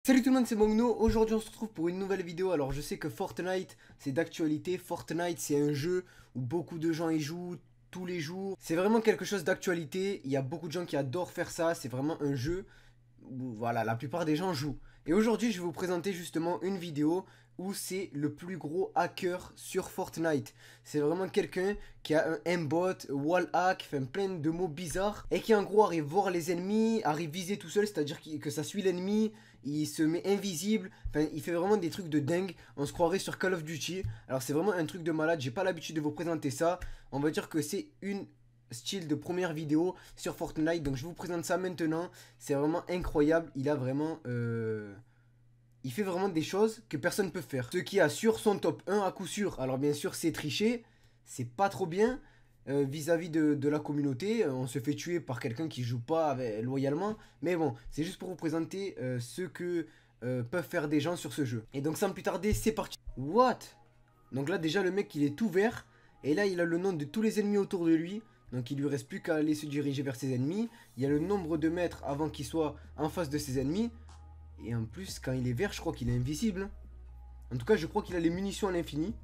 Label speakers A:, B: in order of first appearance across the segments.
A: Salut tout le monde, c'est Mogno. Aujourd'hui on se retrouve pour une nouvelle vidéo. Alors je sais que Fortnite c'est d'actualité. Fortnite c'est un jeu où beaucoup de gens y jouent tous les jours. C'est vraiment quelque chose d'actualité. Il y a beaucoup de gens qui adorent faire ça. C'est vraiment un jeu où voilà, la plupart des gens jouent. Et aujourd'hui je vais vous présenter justement une vidéo où c'est le plus gros hacker sur Fortnite. C'est vraiment quelqu'un qui a un aimbot, wall hack, fait plein de mots bizarres et qui en gros arrive voir les ennemis, arrive viser tout seul, c'est-à-dire que ça suit l'ennemi, il se met invisible, enfin il fait vraiment des trucs de dingue, on se croirait sur Call of Duty. Alors c'est vraiment un truc de malade, j'ai pas l'habitude de vous présenter ça, on va dire que c'est une style de première vidéo sur Fortnite, donc je vous présente ça maintenant. C'est vraiment incroyable, il a vraiment il fait vraiment des choses que personne ne peut faire. Ce qui assure son top 1 à coup sûr. Alors bien sûr c'est triché, c'est pas trop bien vis-à-vis de la communauté. On se fait tuer par quelqu'un qui joue pas loyalement. Mais bon, c'est juste pour vous présenter ce que peuvent faire des gens sur ce jeu. Et donc sans plus tarder, c'est parti. What? Donc là déjà le mec il est tout vert. Et là il a le nom de tous les ennemis autour de lui. Donc il lui reste plus qu'à aller se diriger vers ses ennemis. Il y a le nombre de mètres avant qu'il soit en face de ses ennemis. Et en plus, quand il est vert, je crois qu'il est invisible. En tout cas, je crois qu'il a les munitions à l'infini.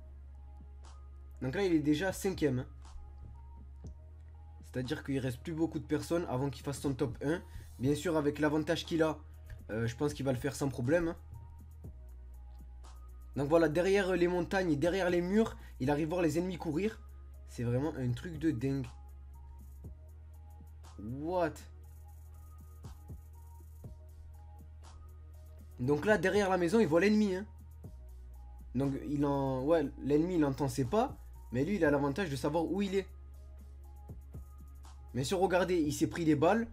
A: Donc là, il est déjà 5ème. C'est-à-dire qu'il reste plus beaucoup de personnes avant qu'il fasse son top 1. Bien sûr, avec l'avantage qu'il a, je pense qu'il va le faire sans problème. Donc voilà, derrière les montagnes et derrière les murs, il arrive voir les ennemis courir. C'est vraiment un truc de dingue. What? Donc là, derrière la maison, il voit l'ennemi. Hein. Donc ouais, l'ennemi, il entend ses pas. Mais lui, il a l'avantage de savoir où il est. Mais sur regardez, il s'est pris des balles.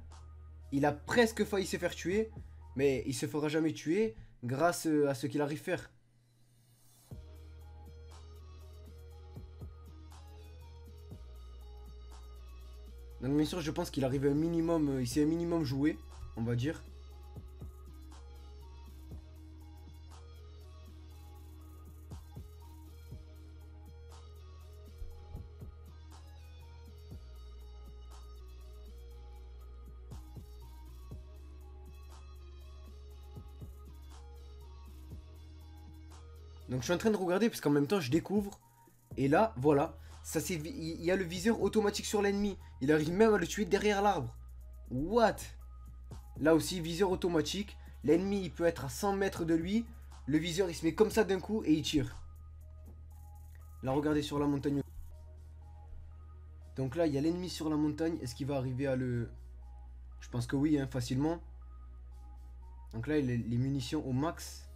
A: Il a presque failli se faire tuer. Mais il se fera jamais tuer grâce à ce qu'il arrive à faire. Donc bien sûr, je pense qu'il arrive un minimum. Il s'est un minimum joué, on va dire. Donc je suis en train de regarder parce qu'en même temps je découvre. Et là, voilà. Il y a le viseur automatique sur l'ennemi. Il arrive même à le tuer derrière l'arbre. What? Là aussi, viseur automatique. L'ennemi, il peut être à 100 mètres de lui. Le viseur, il se met comme ça d'un coup et il tire. Là, regardez sur la montagne. Donc là, il y a l'ennemi sur la montagne. Est-ce qu'il va arriver à le... Je pense que oui, hein, facilement. Donc là, il a les munitions au max.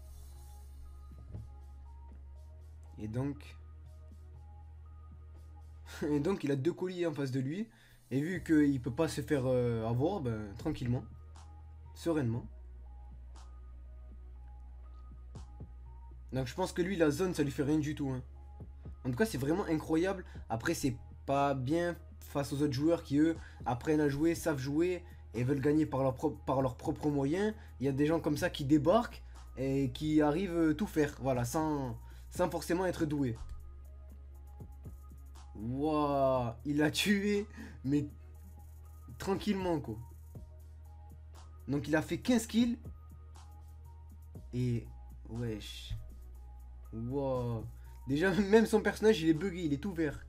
A: Et donc... Et donc, il a 2 colliers en face de lui. Et vu qu'il peut pas se faire avoir, ben, tranquillement. Sereinement. Donc je pense que lui, la zone, ça lui fait rien du tout. Hein. En tout cas, c'est vraiment incroyable. Après, c'est pas bien face aux autres joueurs qui, eux, apprennent à jouer, savent jouer et veulent gagner par leurs propres moyens. Il y a des gens comme ça qui débarquent et qui arrivent tout faire. Voilà, sans forcément être doués. Waouh, il a tué, mais tranquillement, quoi. Donc il a fait 15 kills. Et... Wesh. Wow. Déjà, même son personnage, il est bugué, il est tout vert.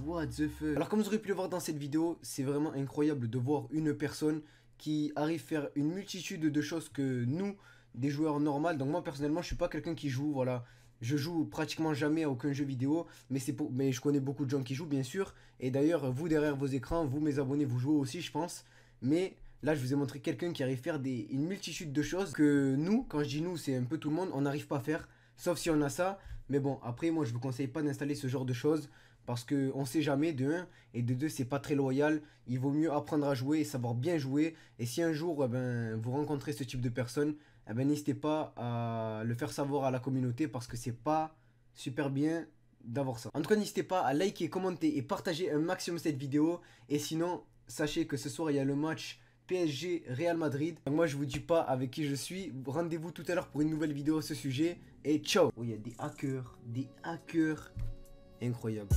A: What the fuck. Alors comme vous aurez pu le voir dans cette vidéo, c'est vraiment incroyable de voir une personne qui arrive à faire une multitude de choses que nous, des joueurs normaux. Donc moi personnellement, je suis pas quelqu'un qui joue, voilà. Je joue pratiquement jamais à aucun jeu vidéo, mais je connais beaucoup de gens qui jouent bien sûr. Et d'ailleurs, vous derrière vos écrans, vous mes abonnés, vous jouez aussi, je pense. Mais là, je vous ai montré quelqu'un qui arrive à faire une multitude de choses que nous, quand je dis nous, c'est un peu tout le monde, on n'arrive pas à faire. Sauf si on a ça. Mais bon, après, moi, je vous conseille pas d'installer ce genre de choses. Parce qu'on sait jamais, de 1. Et de 2, c'est pas très loyal. Il vaut mieux apprendre à jouer et savoir bien jouer. Et si un jour, eh ben, vous rencontrez ce type de personne, eh ben, n'hésitez pas à le faire savoir à la communauté. Parce que c'est pas super bien d'avoir ça. En tout cas, n'hésitez pas à liker, commenter et partager un maximum cette vidéo. Et sinon, sachez que ce soir, il y a le match PSG Real Madrid. Donc moi je vous dis pas avec qui je suis. Rendez-vous tout à l'heure pour une nouvelle vidéo à ce sujet. Et ciao. Oh, il y a des hackers. Incroyable.